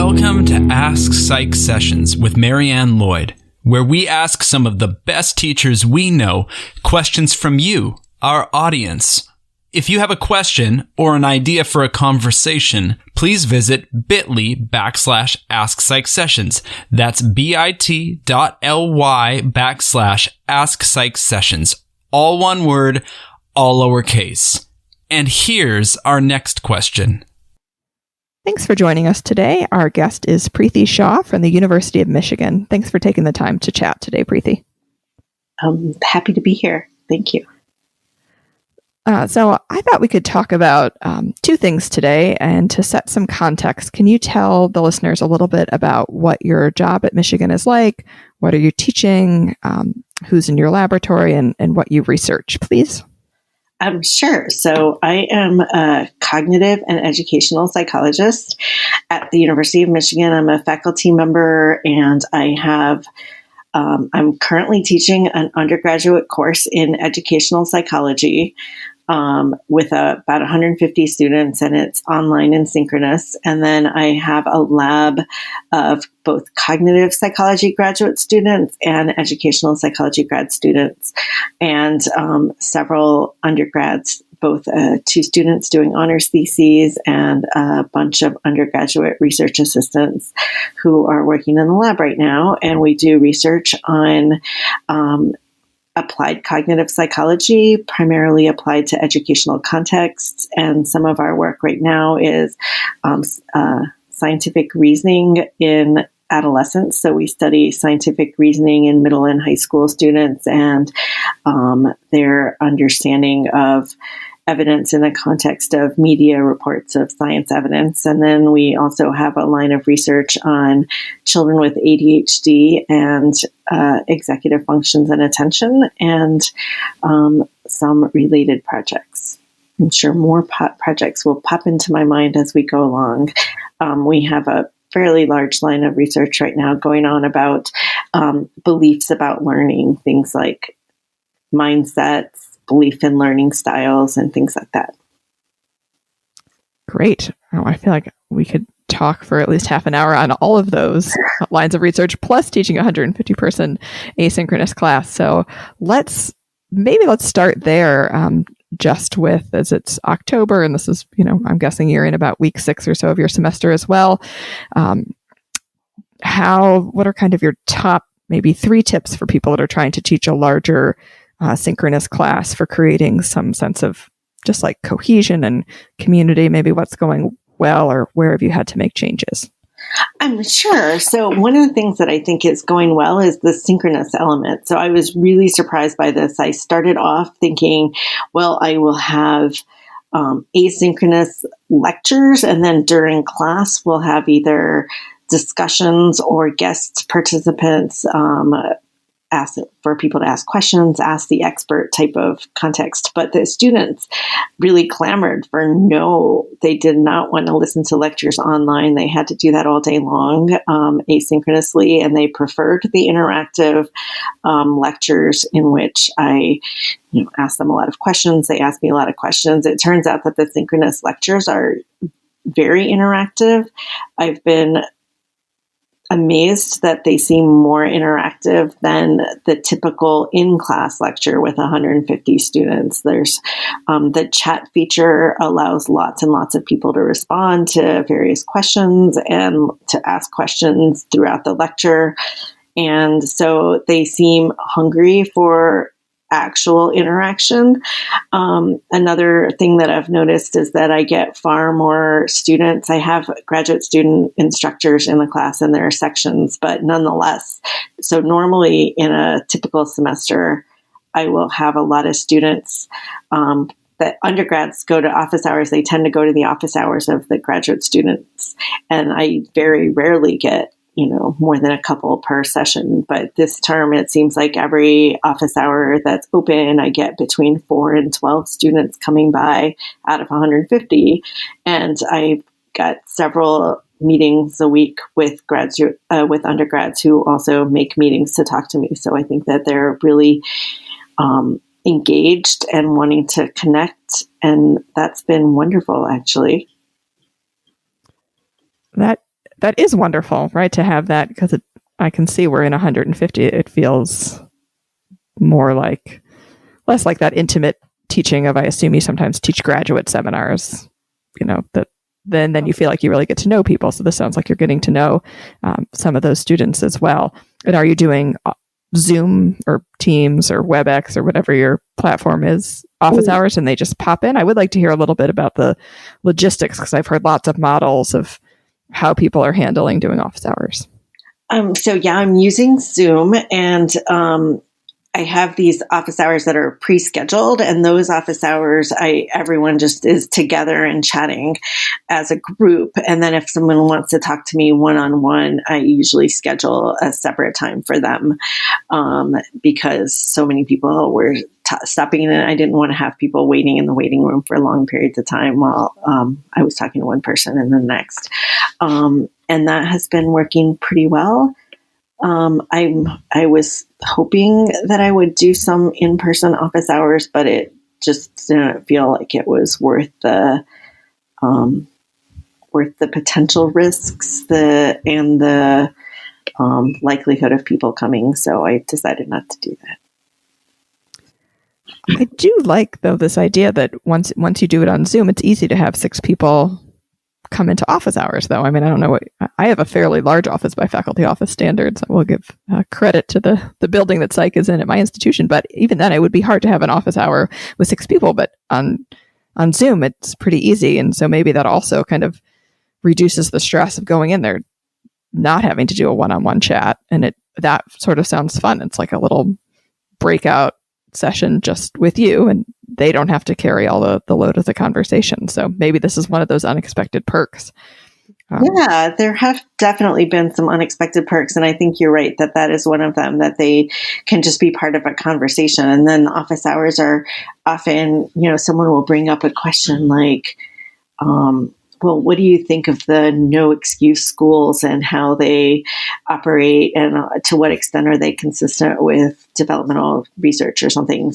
Welcome to AskPsychSessions with Marianne Lloyd, where we ask some of the best teachers we know questions from you, our audience. If you have a question or an idea for a conversation, please visit bit.ly/AskPsychSessions. That's bit.ly/AskPsychSessions. All one word, all lowercase. And here's our next question. Thanks for joining us today. Our guest is Priti Shah from the University of Michigan. Thanks for taking the time to chat today, Priti. I'm happy to be here. Thank you. So I thought we could talk about two things today, and to set some context, can you tell the listeners a little bit about what your job at Michigan is like? What are you teaching? Who's in your laboratory, and what you research, please? Sure. So I am a cognitive and educational psychologist at the University of Michigan. I'm a faculty member, and I'm currently teaching an undergraduate course in educational psychology with about 150 students, and it's online and synchronous. And then I have a lab of both cognitive psychology graduate students and educational psychology grad students, and several undergrads, both 2 students doing honors theses and a bunch of undergraduate research assistants who are working in the lab right now. And we do research on applied cognitive psychology, primarily applied to educational contexts. And some of our work right now is scientific reasoning in adolescents. So we study scientific reasoning in middle and high school students and their understanding of evidence in the context of media reports of science evidence. And then we also have a line of research on children with ADHD and executive functions and attention, and some related projects. I'm sure more projects will pop into my mind as we go along. We have a fairly large line of research right now going on about beliefs about learning, things like mindsets, belief in learning styles, and things like that. Great. Oh, I feel like we could talk for at least half an hour on all of those lines of research, plus teaching a 150-person asynchronous class. So let's start there, just with, as it's October, and this is, I'm guessing you're in about week 6 or so of your semester as well. What are kind of your top, maybe 3 tips for people that are trying to teach a larger synchronous class for creating some sense of just like cohesion and community, maybe what's going well, or where have you had to make changes? I'm sure. So one of the things that I think is going well is the synchronous element. So I was really surprised by this. I started off thinking, well, I will have asynchronous lectures, and then during class we'll have either discussions or guest participants, ask for people to ask questions, ask the expert type of context. But the students really clamored for they did not want to listen to lectures online. They had to do that all day long, asynchronously, and they preferred the interactive lectures in which I asked them a lot of questions. They asked me a lot of questions. It turns out that the synchronous lectures are very interactive. I've been amazed that they seem more interactive than the typical in-class lecture with 150 students. There's the chat feature allows lots and lots of people to respond to various questions and to ask questions throughout the lecture. And so they seem hungry for actual interaction. Another thing that I've noticed is that I get far more students. I have graduate student instructors in the class, and there are sections, but nonetheless. So normally in a typical semester, I will have a lot of students that undergrads go to office hours. They tend to go to the office hours of the graduate students. And I very rarely get more than a couple per session. But this term, it seems like every office hour that's open, I get between 4 and 12 students coming by out of 150. And I've got several meetings a week with undergrads who also make meetings to talk to me. So I think that they're really engaged and wanting to connect. And that's been wonderful, actually. That that is wonderful, right? To have that, because I can see we're in 150. It feels more like, less like that intimate teaching of, I assume you sometimes teach graduate seminars, that then you feel like you really get to know people. So this sounds like you're getting to know some of those students as well. And are you doing Zoom or Teams or WebEx or whatever your platform is, office hours, and they just pop in? I would like to hear a little bit about the logistics, because I've heard lots of models of how people are handling doing office hours. So yeah, I'm using Zoom, and I have these office hours that are pre-scheduled, and those office hours, everyone just is together and chatting as a group. And then if someone wants to talk to me one-on-one, I usually schedule a separate time for them, because so many people were stopping in, and I didn't want to have people waiting in the waiting room for long periods of time while I was talking to one person and the next. And that has been working pretty well. I was hoping that I would do some in-person office hours, but it just didn't feel like it was worth the potential risks, and the likelihood of people coming. So I decided not to do that. I do like, though, this idea that once you do it on Zoom, it's easy to have 6 people come into office hours, though. I mean, I don't know I have a fairly large office by faculty office standards. I will give credit to the building that Psych is in at my institution, but even then it would be hard to have an office hour with 6 people, but on Zoom, it's pretty easy. And so maybe that also kind of reduces the stress of going in there, not having to do a one-on-one chat. And that sort of sounds fun. It's like a little breakout session just with you, and they don't have to carry all the load of the conversation. So maybe this is one of those unexpected perks. Yeah, there have definitely been some unexpected perks. And I think you're right that is one of them, that they can just be part of a conversation. And then office hours are often, someone will bring up a question like, well, what do you think of the no excuse schools and how they operate, and to what extent are they consistent with developmental research or something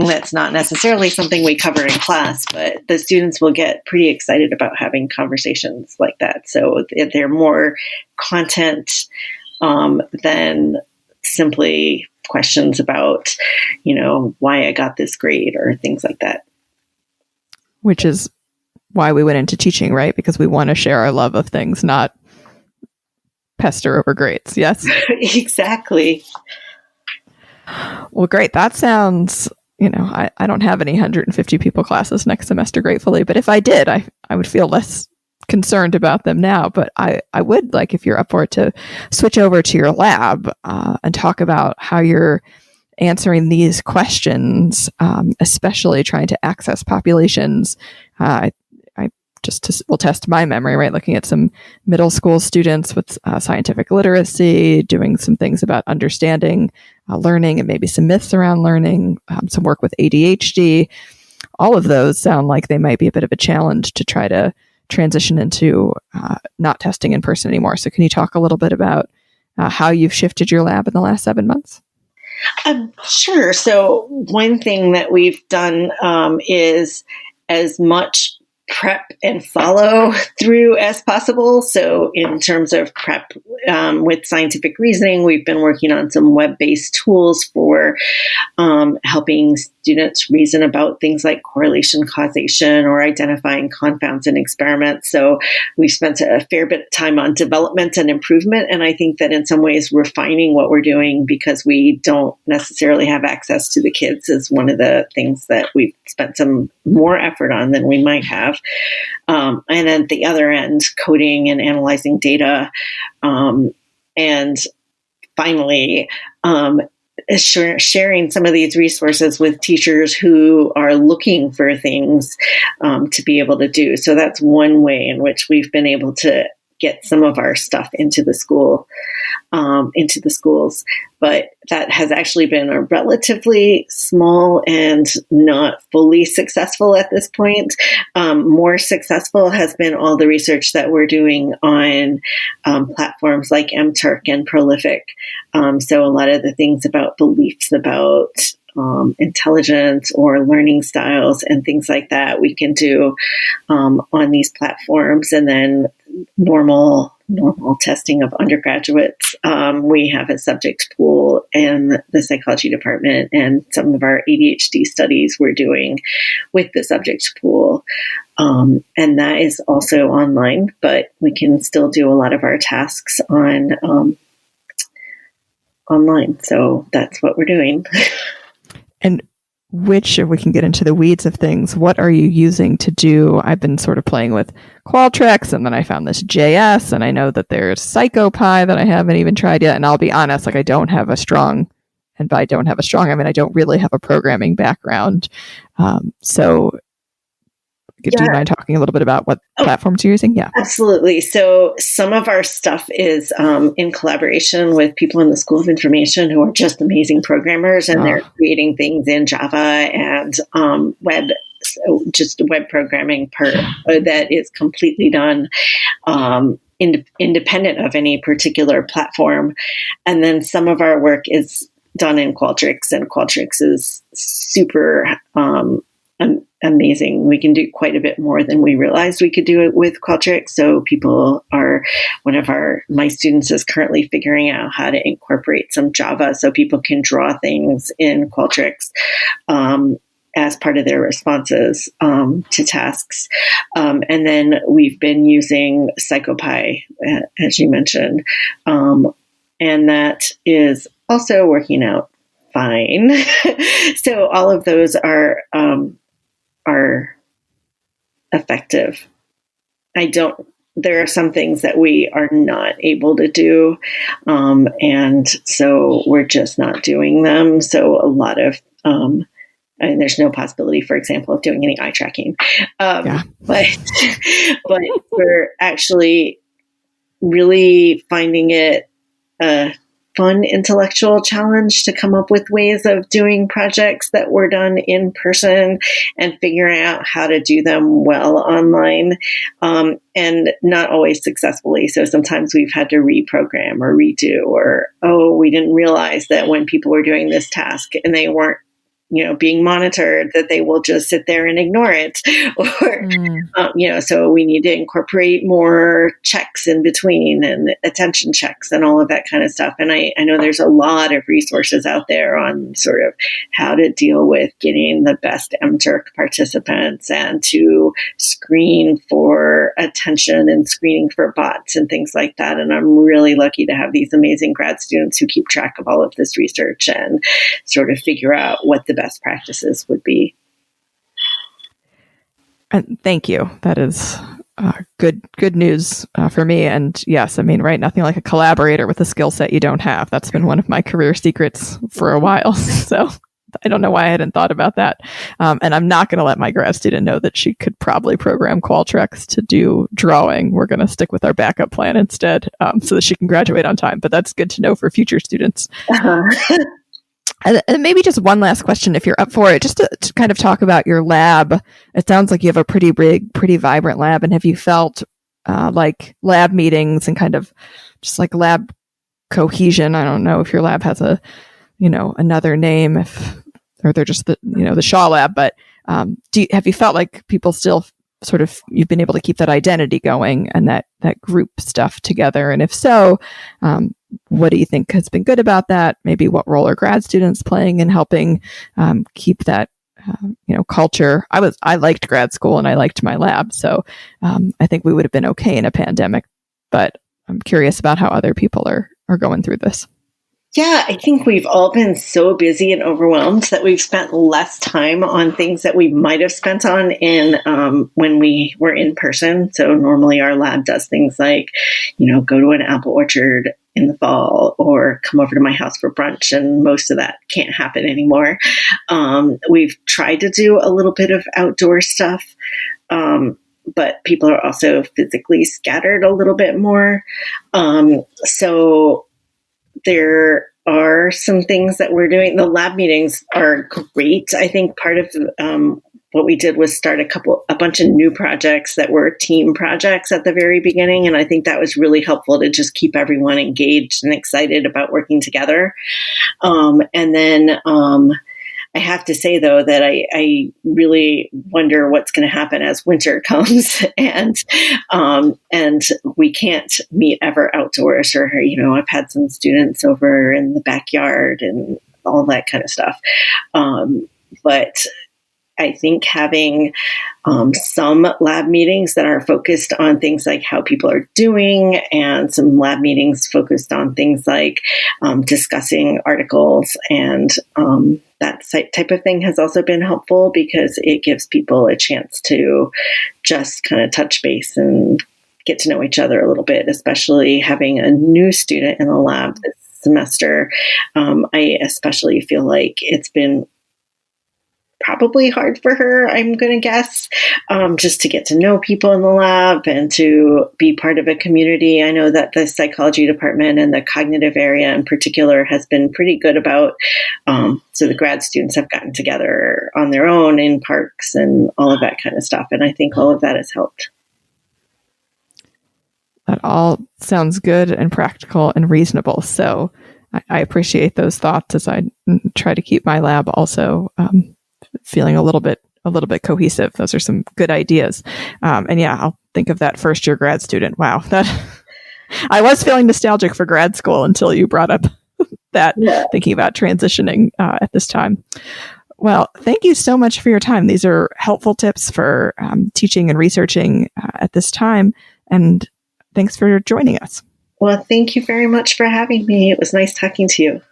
that's not necessarily something we cover in class, but the students will get pretty excited about having conversations like that. So they're more content than simply questions about, why I got this grade or things like that. Which is why we went into teaching, right? Because we want to share our love of things, not pester over grades. Yes? Exactly. Well, great. That sounds, I don't have any 150 people classes next semester, gratefully. But if I did, I would feel less concerned about them now. But I would like, if you're up for it, to switch over to your lab and talk about how you're answering these questions, especially trying to access populations. We'll test my memory, right? Looking at some middle school students with scientific literacy, doing some things about understanding learning, and maybe some myths around learning, some work with ADHD. All of those sound like they might be a bit of a challenge to try to transition into not testing in person anymore. So can you talk a little bit about how you've shifted your lab in the last 7 months? Sure. So one thing that we've done is as much prep and follow through as possible. So in terms of prep with scientific reasoning, we've been working on some web-based tools for helping students reason about things like correlation, causation, or identifying confounds in experiments. So we spent a fair bit of time on development and improvement. And I think that in some ways refining what we're doing, because we don't necessarily have access to the kids, is one of the things that we've spent some more effort on than we might have. And then at the other end, coding and analyzing data. And finally, sharing some of these resources with teachers who are looking for things to be able to do. So that's one way in which we've been able to get some of our stuff into the schools. But that has actually been a relatively small and not fully successful at this point. More successful has been all the research that we're doing on platforms like MTurk and Prolific. So a lot of the things about beliefs about intelligence or learning styles and things like that we can do on these platforms, and then normal normal testing of undergraduates. We have a subject pool in the psychology department, and some of our ADHD studies we're doing with the subject pool. And that is also online, but we can still do a lot of our tasks online. So that's what we're doing. And if we can get into the weeds of things, what are you using to do? I've been sort of playing with Qualtrics, and then I found this JS, and I know that there's PsychSessions that I haven't even tried yet. And I'll be honest, like I don't have a strong, and by don't have a strong, I mean, I don't really have a programming background. So do you mind talking a little bit about what platforms you're using? Yeah, absolutely. So some of our stuff is in collaboration with people in the School of Information who are just amazing programmers, and they're creating things in Java and web, so just web programming that is completely done independent of any particular platform. And then some of our work is done in Qualtrics, and Qualtrics is super amazing. We can do quite a bit more than we realized we could do it with Qualtrics. So my students is currently figuring out how to incorporate some Java so people can draw things in Qualtrics as part of their responses to tasks. And then we've been using PsychSessions, as you mentioned, and that is also working out fine. So all of those are effective. There are some things that we are not able to do. And so we're just not doing them. So a lot of, there's no possibility, for example, of doing any eye tracking. But we're actually really finding it a fun intellectual challenge to come up with ways of doing projects that were done in person and figuring out how to do them well online, and not always successfully. So sometimes we've had to reprogram or redo, or, we didn't realize that when people were doing this task and they weren't being monitored, that they will just sit there and ignore it. Or, so we need to incorporate more checks in between and attention checks and all of that kind of stuff. And I know there's a lot of resources out there on sort of how to deal with getting the best MTurk participants and to screen for attention and screening for bots and things like that. And I'm really lucky to have these amazing grad students who keep track of all of this research and sort of figure out what the best practices would be. And thank you. That is good news for me. And yes, I mean, right, nothing like a collaborator with a skill set you don't have. That's been one of my career secrets for a while. So I don't know why I hadn't thought about that. And I'm not going to let my grad student know that she could probably program Qualtrics to do drawing. We're going to stick with our backup plan instead, so that she can graduate on time. But that's good to know for future students. And maybe just one last question, if you're up for it, just to kind of talk about your lab. It sounds like you have a pretty big, pretty vibrant lab. And have you felt like lab meetings and kind of just like lab cohesion? I don't know if your lab has another name, or they're just the Shaw lab. But have you felt like people still sort of, you've been able to keep that identity going and that group stuff together? And if so, what do you think has been good about that? Maybe what role are grad students playing in helping keep that culture? I liked grad school and I liked my lab, so I think we would have been okay in a pandemic. But I'm curious about how other people are going through this. Yeah, I think we've all been so busy and overwhelmed that we've spent less time on things that we might have spent on when we were in person. So normally our lab does things like, go to an apple orchard in the fall or come over to my house for brunch. And most of that can't happen anymore. We've tried to do a little bit of outdoor stuff, but people are also physically scattered a little bit more. So there are some things that we're doing. The lab meetings are great. I think part of what we did was start a bunch of new projects that were team projects at the very beginning. And I think that was really helpful to just keep everyone engaged and excited about working together. And then I have to say, though, that I really wonder what's going to happen as winter comes and we can't meet ever outdoors, or, I've had some students over in the backyard and all that kind of stuff. But I think having some lab meetings that are focused on things like how people are doing, and some lab meetings focused on things like discussing articles and that type of thing has also been helpful, because it gives people a chance to just kind of touch base and get to know each other a little bit, especially having a new student in the lab this semester. I especially feel like it's been probably hard for her, I'm going to guess, just to get to know people in the lab and to be part of a community. I know that the psychology department and the cognitive area in particular has been pretty good about, so the grad students have gotten together on their own in parks and all of that kind of stuff. And I think all of that has helped. That all sounds good and practical and reasonable. So I appreciate those thoughts as I try to keep my lab also feeling a little bit cohesive. Those are some good ideas. And yeah, I'll think of that first year grad student. Wow. That I was feeling nostalgic for grad school until you brought up that, thinking about transitioning at this time. Well, thank you so much for your time. These are helpful tips for teaching and researching at this time. And thanks for joining us. Well, thank you very much for having me. It was nice talking to you.